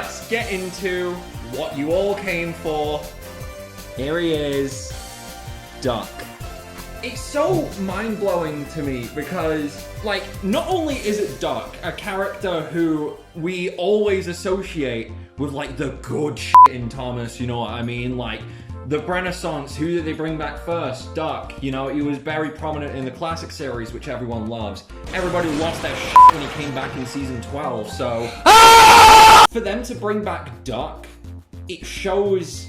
let's get into what you all came for. Here he is, Duck. It's so mind-blowing to me because, like, not only is it Duck, a character who we always associate with, like, the good shit in Thomas, you know what I mean? Like, the Renaissance, who did they bring back first? Duck. You know, he was very prominent in the classic series, which everyone loves. Everybody lost their shit when he came back in season 12, so... For them to bring back Duck, it shows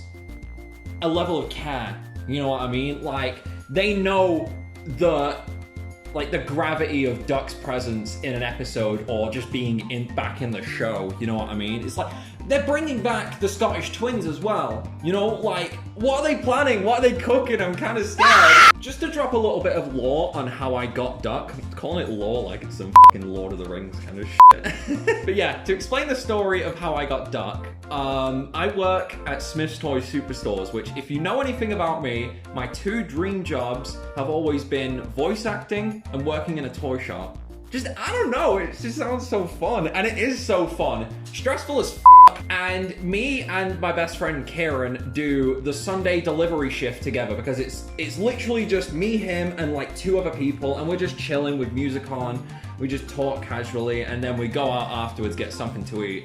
a level of care, you know what I mean? Like, they know the gravity of Duck's presence in an episode or just being back in the show, you know what I mean? It's like, they're bringing back the Scottish twins as well. You know, like, what are they planning? What are they cooking? I'm kind of scared. Just to drop a little bit of lore on how I got Duck. I'm calling it lore like it's some fucking Lord of the Rings kind of shit. But yeah, to explain the story of how I got Duck, I work at Smith's Toy Superstores, which, if you know anything about me, my two dream jobs have always been voice acting and working in a toy shop. Just, I don't know, it just sounds so fun, and it is so fun. Stressful as f***, and me and my best friend Kieran do the Sunday delivery shift together because it's literally just me, him, and like two other people, and we're just chilling with music on, we just talk casually, and then we go out afterwards, get something to eat.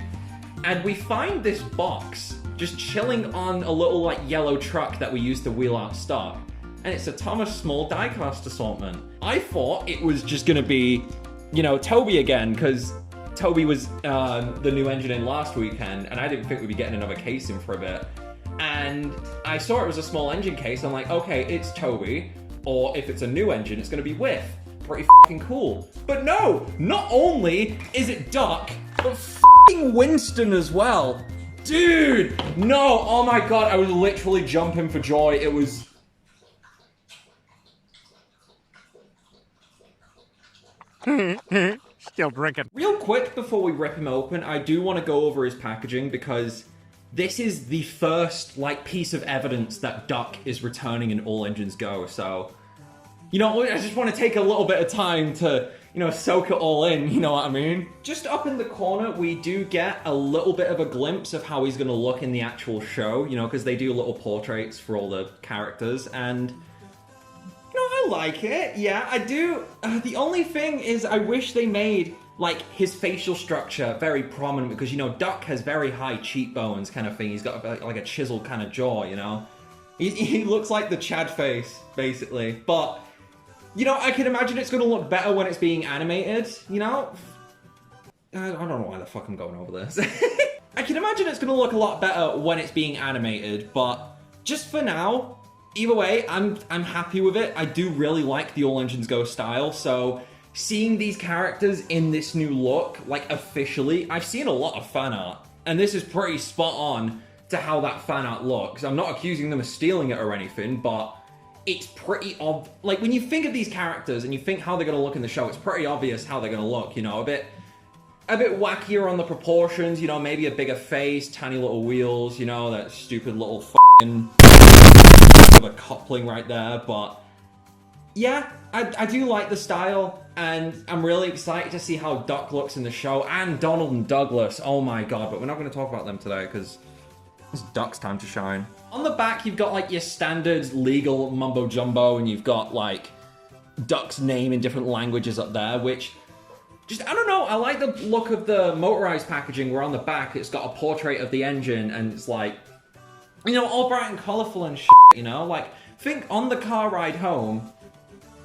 And we find this box just chilling on a little like yellow truck that we used to wheel out stock, and it's a Thomas Small diecast assortment. I thought it was just gonna be, you know, Toby again, because Toby was the new engine in last weekend, and I didn't think we'd be getting another case in for a bit. And I saw it was a small engine case, I'm like, okay, it's Toby, or if it's a new engine, it's gonna be Whiff. Pretty fucking cool. But no, not only is it Duck, but fucking Winston as well. Dude, no, oh my god, I was literally jumping for joy. It was... Still drinking. Real quick before we rip him open, I do want to go over his packaging because this is the first, like, piece of evidence that Duck is returning in All Engines Go, so... You know, I just want to take a little bit of time to, you know, soak it all in, you know what I mean? Just up in the corner, we do get a little bit of a glimpse of how he's going to look in the actual show, you know, because they do little portraits for all the characters, and... You know, I like it, yeah, I do. The only thing is I wish they made, like, his facial structure very prominent, because, you know, Duck has very high cheekbones kind of thing. He's got, like, a chiseled kind of jaw, you know? He looks like the Chad face, basically. But, you know, I can imagine it's going to look better when it's being animated, you know? I don't know why the fuck I'm going over this. I can imagine it's going to look a lot better when it's being animated, but just for now... Either way, I'm happy with it. I do really like the All Engines Go style, so seeing these characters in this new look, like officially, I've seen a lot of fan art, and this is pretty spot on to how that fan art looks. I'm not accusing them of stealing it or anything, but it's pretty like, when you think of these characters and you think how they're gonna look in the show, it's pretty obvious how they're gonna look, you know, a bit wackier on the proportions, you know, maybe a bigger face, tiny little wheels, you know, that stupid little fucking... a coupling right there, but yeah, I do like the style, and I'm really excited to see how Duck looks in the show, and Donald and Douglas, oh my god, but we're not going to talk about them today, because it's Duck's time to shine. On the back, you've got, like, your standard legal mumbo-jumbo, and you've got, like, Duck's name in different languages up there, which, just, I don't know, I like the look of the motorized packaging, where on the back, it's got a portrait of the engine, and it's, like, you know, all bright and colourful and shit, you know? Like, think on the car ride home,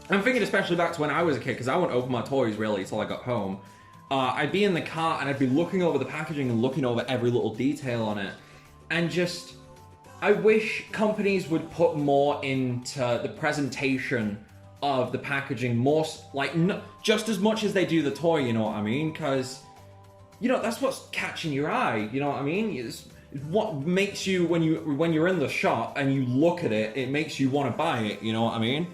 I'm thinking especially back to when I was a kid, because I wouldn't open my toys, really, until I got home. I'd be in the car, and I'd be looking over the packaging and looking over every little detail on it. And just, I wish companies would put more into the presentation of the packaging, more, like, just as much as they do the toy, you know what I mean? Because, you know, that's what's catching your eye, you know what I mean? It's what makes you, when you're in the shop and you look at it, it makes you want to buy it, you know what I mean?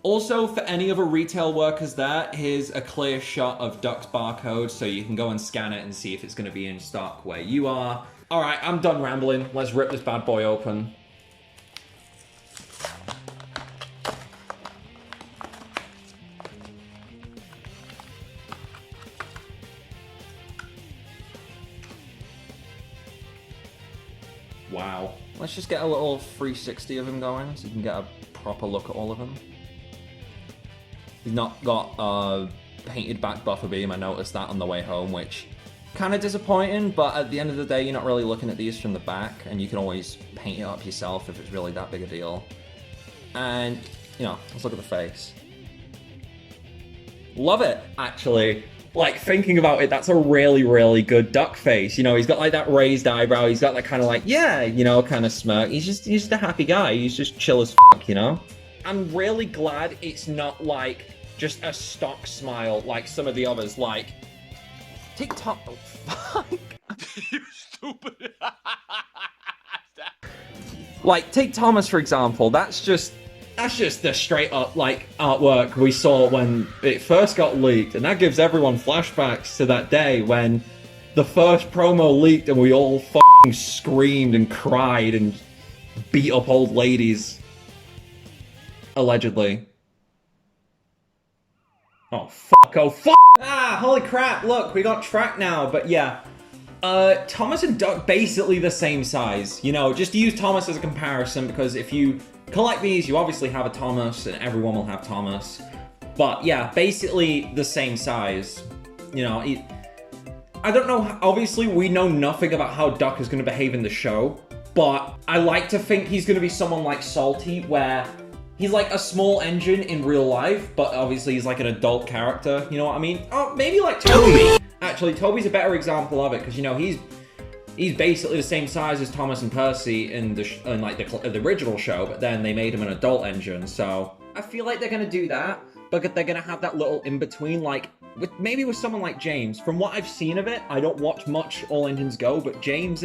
Also, for any other retail workers there, here's a clear shot of Duck's barcode, so you can go and scan it and see if it's going to be in stock where you are. Alright, I'm done rambling. Let's rip this bad boy open. wow. Let's just get a little 360 of him going so you can get a proper look at all of them. He's not got a painted back buffer beam. I noticed that on the way home, which kind of disappointing, but at the end of the day, you're not really looking at these from the back, and you can always paint it up yourself if it's really that big a deal. And, you know, let's look at the face. Love it, actually. Like, thinking about it, that's a really, really good duck face. You know, he's got like that raised eyebrow. He's got that kind of like, yeah, you know, kind of smirk. He's just a happy guy. He's just chill as fuck, you know? I'm really glad it's not like just a stock smile like some of the others. Like, take Tom. Oh, fuck. You stupid. Like, take Thomas, for example. That's just the straight up, like, artwork we saw when it first got leaked. And that gives everyone flashbacks to that day when the first promo leaked and we all fucking screamed and cried and beat up old ladies. Allegedly. Oh, fuck. Oh, fuck. Ah, holy crap. Look, we got tracked now. But yeah. Thomas and Duck basically the same size. You know, just use Thomas as a comparison because if you collect these, you obviously have a Thomas, and everyone will have Thomas. But yeah, basically the same size. You know, I don't know, obviously we know nothing about how Duck is going to behave in the show, but I like to think he's going to be someone like Salty, where he's like a small engine in real life, but obviously he's like an adult character, you know what I mean? Oh, maybe like Toby! Actually, Toby's a better example of it, because, you know, he's basically the same size as Thomas and Percy in the original show, but then they made him an adult engine, so I feel like they're gonna do that, but they're gonna have that little in-between, like, maybe with someone like James. From what I've seen of it, I don't watch much All Engines Go, but James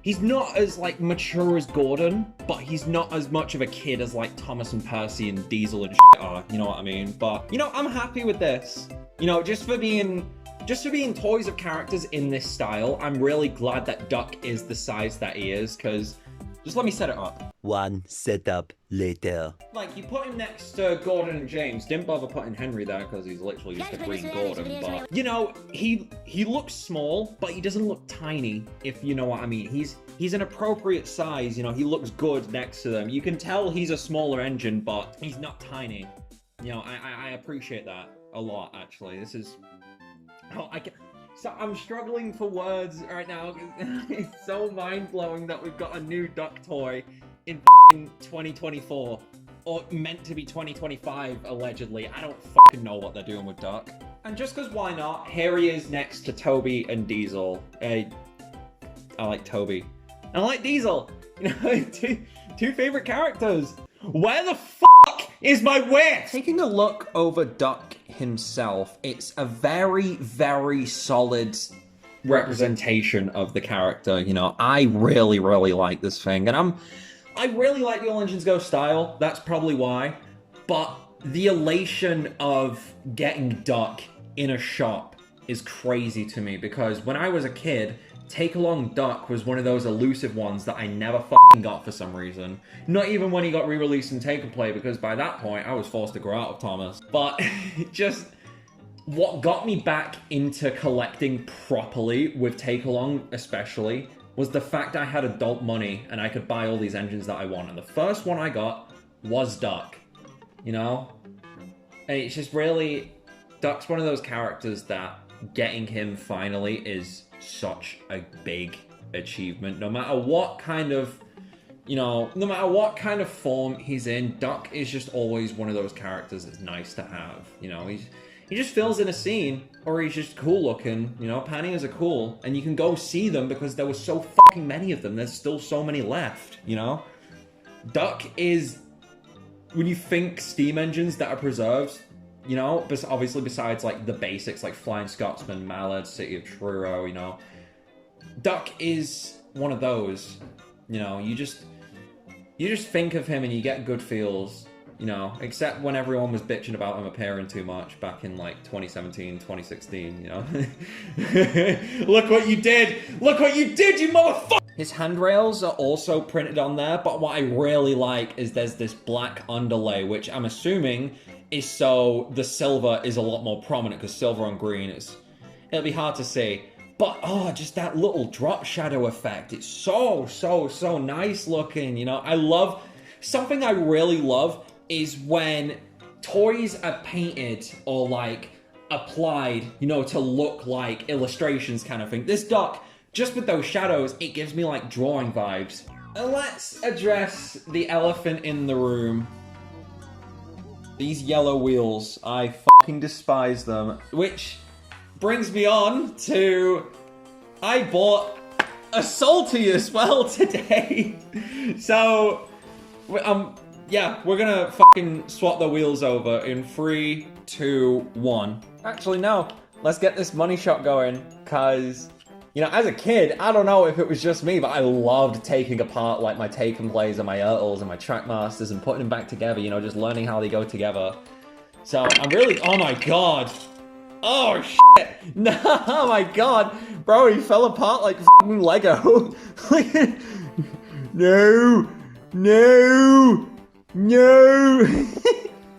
he's not as, like, mature as Gordon, but he's not as much of a kid as, like, Thomas and Percy and Diesel and shit are, you know what I mean? But, you know, I'm happy with this. You know, just for being toys of characters in this style, I'm really glad that Duck is the size that he is, because just let me set it up. One setup later. Like, you put him next to Gordon and James. Didn't bother putting Henry there because he's literally just a green Gordon. But, you know, he looks small, but he doesn't look tiny, if you know what I mean. He's an appropriate size, you know, he looks good next to them. You can tell he's a smaller engine, but he's not tiny. You know, I appreciate that a lot, actually. This is... Oh, so I'm struggling for words right now. It's so mind-blowing that we've got a new Duck toy in 2024. Or meant to be 2025, allegedly. I don't fucking know what they're doing with Duck. And just because why not, here he is next to Toby and Diesel. I like Toby. And I like Diesel. You know, two favorite characters. Where the fuck is my wit? Taking a look over Duck himself, it's a very, very solid representation of the character. You know, I really, really like this thing, and I really like the All Engines Go style. That's probably why. But the elation of getting Duck in a shop is crazy to me, because when I was a kid, Take Along Duck was one of those elusive ones that I never fucking got for some reason. Not even when he got re-released in Take and Play, because by that point, I was forced to grow out of Thomas. But just what got me back into collecting properly with Take Along especially was the fact I had adult money and I could buy all these engines that I want. And the first one I got was Duck, you know? And it's just really... Duck's one of those characters that getting him finally is such a big achievement. No matter what kind of, you know, no matter what kind of form he's in, Duck is just always one of those characters that's nice to have. You know, he just fills in a scene, or he's just cool looking. You know, panniers are cool, and you can go see them because there was so fucking many of them. There's still so many left, you know? Duck is, when you think steam engines that are preserved, you know, obviously besides, like, the basics, like Flying Scotsman, Mallard, City of Truro, you know, Duck is one of those, you know, you just think of him and you get good feels, you know, except when everyone was bitching about him appearing too much back in, like, 2017, 2016, you know. Look what you did! Look what you did, you motherfucker! His handrails are also printed on there, but what I really like is there's this black underlay, which I'm assuming is so the silver is a lot more prominent, because silver on green it'll be hard to see. But, oh, just that little drop shadow effect. It's so nice looking, you know? I love... Something I really love is when toys are painted or, like, applied, you know, to look like illustrations kind of thing. This duck, just with those shadows, it gives me, like, drawing vibes. And let's address the elephant in the room. These yellow wheels. I fucking despise them. Which brings me on to... I bought a salty as well today. So, yeah, we're gonna fucking swap the wheels over in 3, 2, 1. Actually, no. Let's get this money shot going, because, you know, as a kid, I don't know if it was just me, but I loved taking apart, like, my Take and Plays and my Ertls and my Trackmasters and putting them back together, you know, just learning how they go together. So, I'm really... Oh my god! Oh, shit! No, oh my god! Bro, he fell apart like fucking Lego. No! No! No!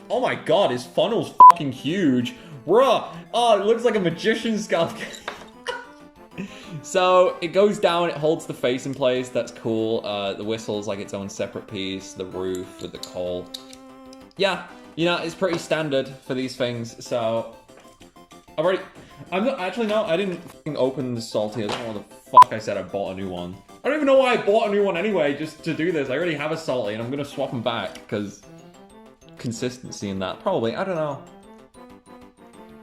Oh my god, his funnel's fucking huge. Bruh! Oh, it looks like a magician's sculpt. So, it goes down, it holds the face in place, that's cool. The whistle's like its own separate piece, the roof with the coal. Yeah, you know, it's pretty standard for these things, so... I'm not, actually, no, I didn't fucking open the salty. I don't know what the fuck I said I bought a new one. I don't even know why I bought a new one anyway, just to do this. I already have a salty, and I'm gonna swap them back, because... consistency in that. Probably, I don't know.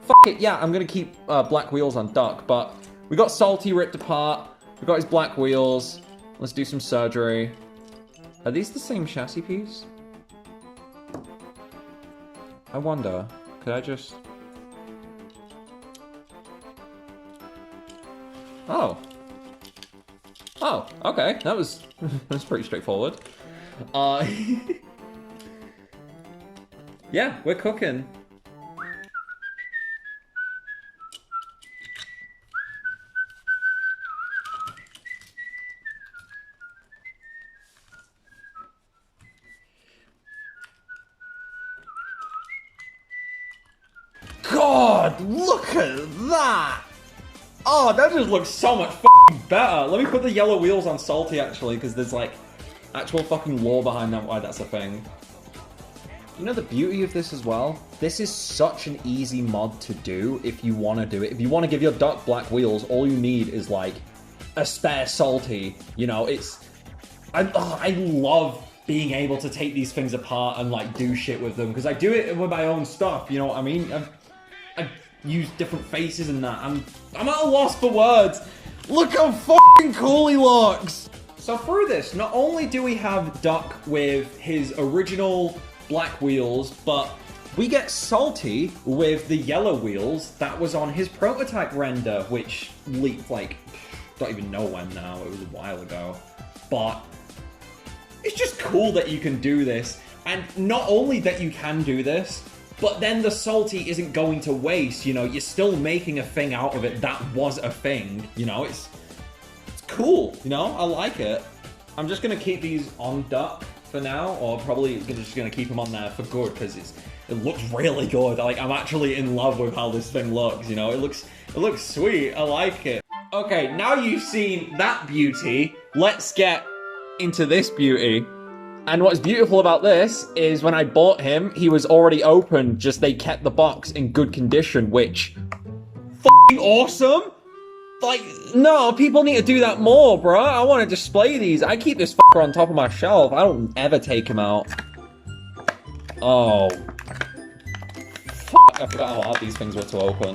Fuck it, yeah, I'm gonna keep black wheels on Duck, but... We got Salty ripped apart. We got his black wheels. Let's do some surgery. Are these the same chassis piece? I wonder. Could I just... Oh. Oh, okay. That was pretty straightforward. Yeah, we're cooking. God, look at that! Oh, that just looks so much fucking better. Let me put the yellow wheels on Salty, actually, because there's, like, actual fucking lore behind that, why that's a thing. You know the beauty of this as well? This is such an easy mod to do if you want to do it. If you want to give your duck black wheels, all you need is, like, a spare Salty. You know, it's... I love being able to take these things apart and, like, do shit with them, because I do it with my own stuff, you know what I mean? I use different faces and that. I'm at a loss for words. Look how fucking cool he looks! So through this, not only do we have Duck with his original black wheels, but we get Salty with the yellow wheels that was on his prototype render, which leaked, like, don't even know when now, it was a while ago. But it's just cool that you can do this. And not only that you can do this, but then the Salty isn't going to waste, you know, you're still making a thing out of it that was a thing, you know, it's cool, you know, I like it. I'm just going to keep these on Duck for now, or probably just going to keep them on there for good, because it looks really good. Like, I'm actually in love with how this thing looks, you know, it looks sweet, I like it. Okay, now you've seen that beauty, let's get into this beauty. And what's beautiful about this is when I bought him, he was already open, just they kept the box in good condition, which... F***ing awesome! Like, no, people need to do that more, bro. I want to display these. I keep this fucker on top of my shelf. I don't ever take him out. Oh. Fuck, I forgot how hard these things were to open.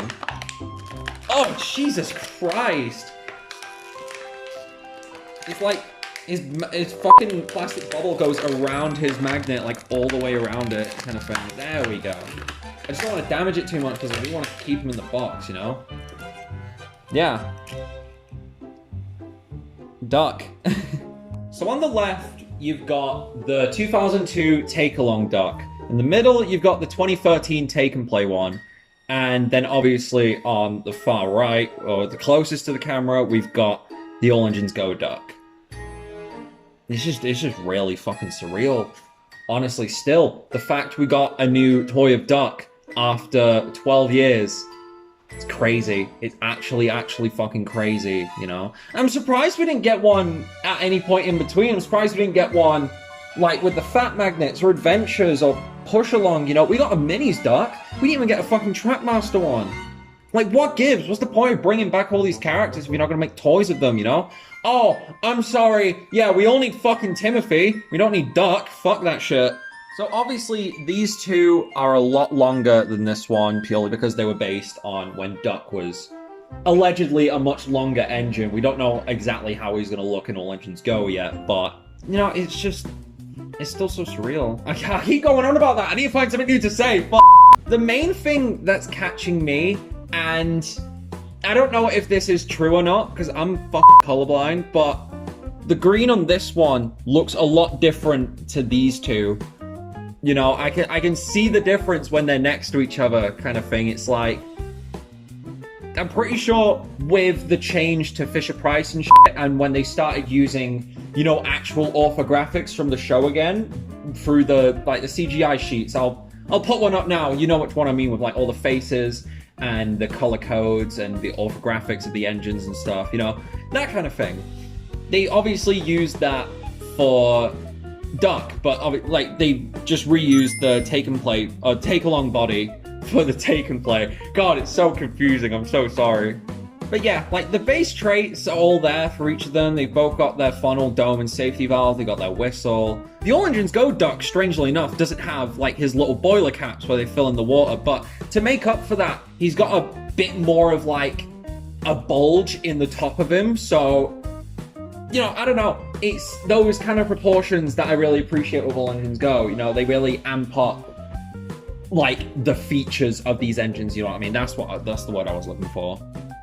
Oh, Jesus Christ! It's like... His fucking plastic bubble goes around his magnet, like, all the way around it, kind of thing. There we go. I just don't want to damage it too much, because I really want to keep him in the box, you know? Yeah. Duck. So on the left, you've got the 2002 Take-Along Duck. In the middle, you've got the 2013 Take and Play one. And then, obviously, on the far right, or the closest to the camera, we've got the All Engines Go Duck. It's just really fucking surreal. Honestly, still, the fact we got a new toy of Duck after 12 years. It's crazy. It's actually fucking crazy, you know? I'm surprised we didn't get one at any point in between. I'm surprised we didn't get one, like, with the Fat Magnets or Adventures or Push Along, you know? We got a Minis Duck. We didn't even get a fucking Trackmaster one. Like, what gives? What's the point of bringing back all these characters if you're not gonna make toys of them, you know? Oh, I'm sorry. Yeah, we all need fucking Timothy. We don't need Duck. Fuck that shit. So obviously, these two are a lot longer than this one, purely because they were based on when Duck was allegedly a much longer engine. We don't know exactly how he's gonna look in All Engines Go yet, but, you know, it's just... it's still so surreal. I keep going on about that. I need to find something new to say. The main thing that's catching me, and I don't know if this is true or not, because I'm fucking colorblind, but the green on this one looks a lot different to these two. You know, I can see the difference when they're next to each other, kind of thing. It's like, I'm pretty sure with the change to Fisher-Price and shit, and when they started using, you know, actual orthographics from the show again, through the, like, the CGI sheets, I'll put one up now. You know which one I mean, with, like, all the faces and the color codes and the orthographics of the engines and stuff, you know, that kind of thing. They obviously used that for Duck, but like they just reused the take and play or take along body for the take and play. God, it's so confusing. I'm so sorry. But yeah, like the base traits are all there for each of them. They've both got their funnel, dome, and safety valve. They got their whistle. The All Engines Go Duck, strangely enough, doesn't have like his little boiler caps where they fill in the water. But to make up for that, he's got a bit more of like a bulge in the top of him. So, you know, I don't know. It's those kind of proportions that I really appreciate with All Engines Go. You know, they really amp up like the features of these engines. You know what I mean? That's the word I was looking for.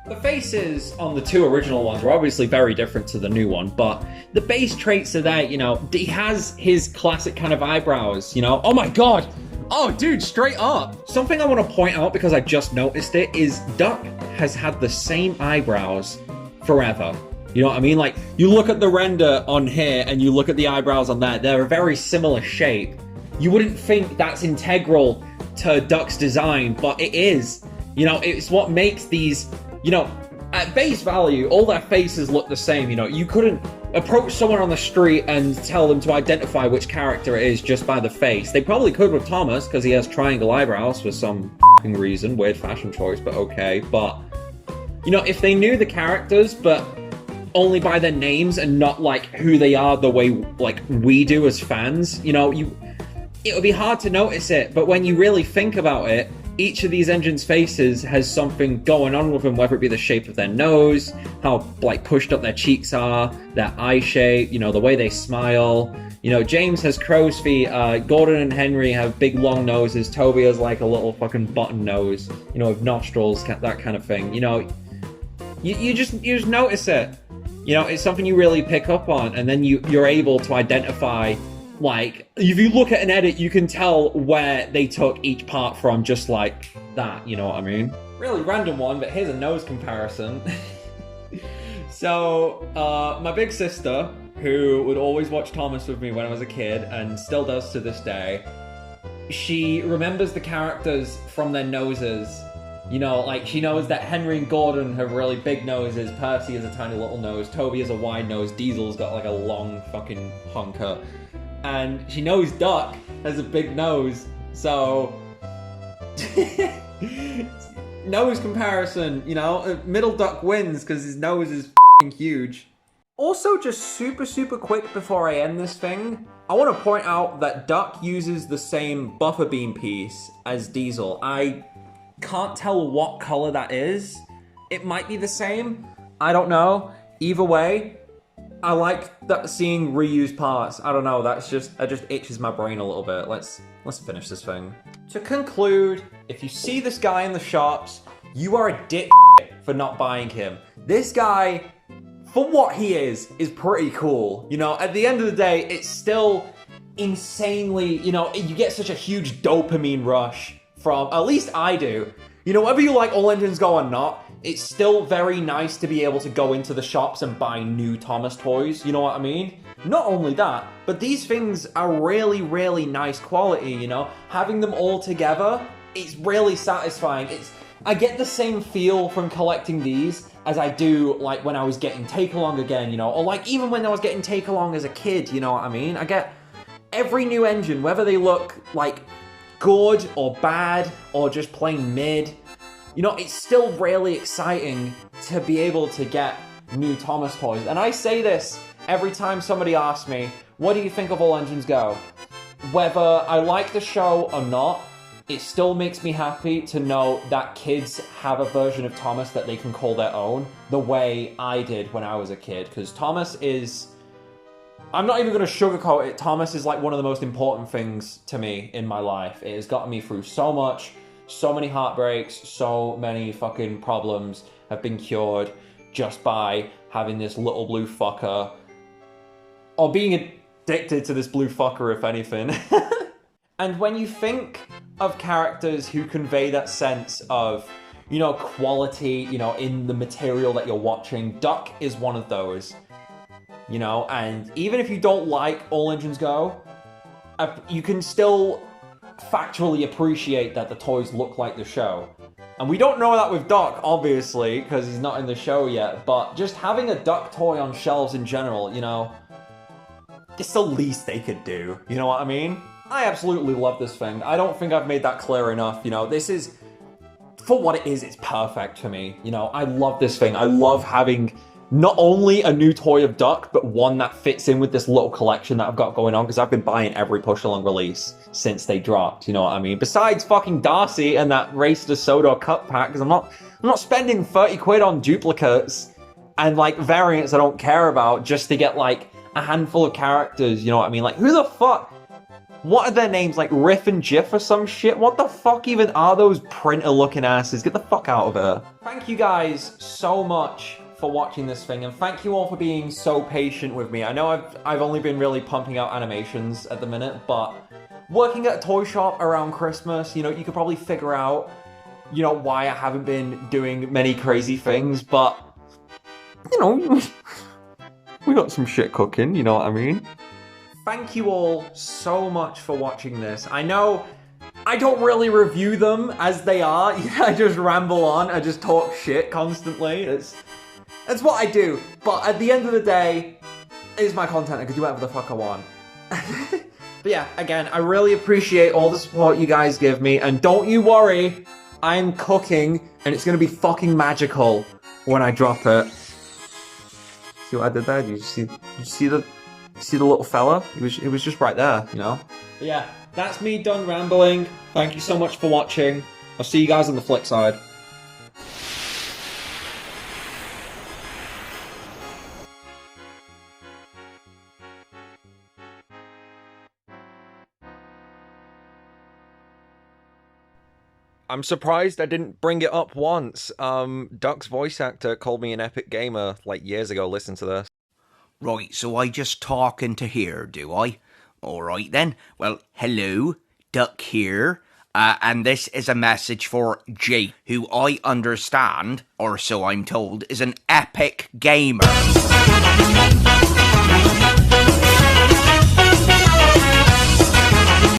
The faces on the two original ones were obviously very different to the new one, but the base traits are there. You know, he has his classic kind of eyebrows. You know, oh my god. Oh, dude, straight up. Something I want to point out, because I just noticed it, is Duck has had the same eyebrows forever. You know what I mean? Like, you look at the render on here and you look at the eyebrows on that, they're a very similar shape. You wouldn't think that's integral to Duck's design, but it is. You know, it's what makes these, you know, at base value, all their faces look the same. You know, you couldn't approach someone on the street and tell them to identify which character it is just by the face. They probably could with Thomas, because he has triangle eyebrows for some f***ing reason. Weird fashion choice, but okay. But, you know, if they knew the characters, but only by their names and not like who they are the way like we do as fans, you know, it would be hard to notice it. But when you really think about it, each of these engines' faces has something going on with them, whether it be the shape of their nose, how like pushed up their cheeks are, their eye shape, you know, the way they smile. You know, James has crow's feet, Gordon and Henry have big long noses, Toby has like a little fucking button nose, you know, with nostrils, that kind of thing. You know, you just notice it. You know, it's something you really pick up on, and then you're able to identify, like, if you look at an edit, you can tell where they took each part from, just like that, you know what I mean? Really random one, but here's a nose comparison. So, my big sister, who would always watch Thomas with me when I was a kid, and still does to this day, she remembers the characters from their noses. You know, like, she knows that Henry and Gordon have really big noses, Percy has a tiny little nose, Toby has a wide nose, Diesel's got like a long fucking honker. And she knows Duck has a big nose, so... nose comparison, you know? Middle Duck wins because his nose is f***ing huge. Also, just super quick before I end this thing, I want to point out that Duck uses the same buffer beam piece as Diesel. I can't tell what color that is. It might be the same. I don't know. Either way, I like that seeing reused parts. I don't know. That just itches my brain a little bit. Let's finish this thing. To conclude, if you see this guy in the shops, you are a dick for not buying him. This guy, for what he is pretty cool. You know, at the end of the day, it's still insanely, you know, you get such a huge dopamine rush from, at least I do. You know, whether you like All Engines Go or not, it's still very nice to be able to go into the shops and buy new Thomas toys, you know what I mean? Not only that, but these things are really nice quality, you know? Having them all together, it's really satisfying. I get the same feel from collecting these as I do, like, when I was getting Take Along again, you know, or, like, even when I was getting Take Along as a kid, you know what I mean? I get every new engine, whether they look, like, good or bad or just plain mid, you know, it's still really exciting to be able to get new Thomas toys. And I say this every time somebody asks me, what do you think of All Engines Go? Whether I like the show or not, it still makes me happy to know that kids have a version of Thomas that they can call their own, the way I did when I was a kid. Because Thomas is... I'm not even going to sugarcoat it. Thomas is like one of the most important things to me in my life. It has gotten me through so much, so many heartbreaks, so many fucking problems have been cured just by having this little blue fucker, or being addicted to this blue fucker, if anything. And when you think of characters who convey that sense of, you know, quality, you know, in the material that you're watching, Duck is one of those, you know, and even if you don't like All Engines Go, you can still factually appreciate that the toys look like the show. And we don't know that with Duck, obviously, because he's not in the show yet, but just having a Duck toy on shelves in general, you know, it's the least they could do, you know what I mean? I absolutely love this thing. I don't think I've made that clear enough, you know, this is, for what it is, it's perfect for me, you know, I love this thing. I love having not only a new toy of Duck, but one that fits in with this little collection that I've got going on, because I've been buying every push-along release since they dropped, you know what I mean? Besides fucking Darcy and that Race to Sodor cut pack, because I'm not spending 30 quid on duplicates and, like, variants I don't care about just to get, like, a handful of characters, you know what I mean? Like, who the fuck... What are their names? Like Riff and Jiff or some shit? What the fuck even are those printer-looking asses? Get the fuck out of here. Thank you guys so much for watching this thing, and thank you all for being so patient with me. I know I've only been really pumping out animations at the minute, but working at a toy shop around Christmas, you know, you could probably figure out, you know, why I haven't been doing many crazy things, but, you know, we got some shit cooking, you know what I mean? Thank you all so much for watching this. I know I don't really review them as they are. I just ramble on. I just talk shit constantly. That's what I do. But at the end of the day, it's my content. I can do whatever the fuck I want. But yeah, again, I really appreciate all the support you guys give me. And don't you worry, I'm cooking and it's going to be fucking magical when I drop it. See what I did there? Did you see the little fella? It was just right there, you know? But yeah, that's me done rambling. Thank you so much for watching. I'll see you guys on the flip side. I'm surprised I didn't bring it up once. Duck's voice actor called me an epic gamer like years ago. Listen to this. Right, so I just talk into here, do I? Alright then. Well, hello, Duck here. And this is a message for Jay, who I understand, or so I'm told, is an epic gamer.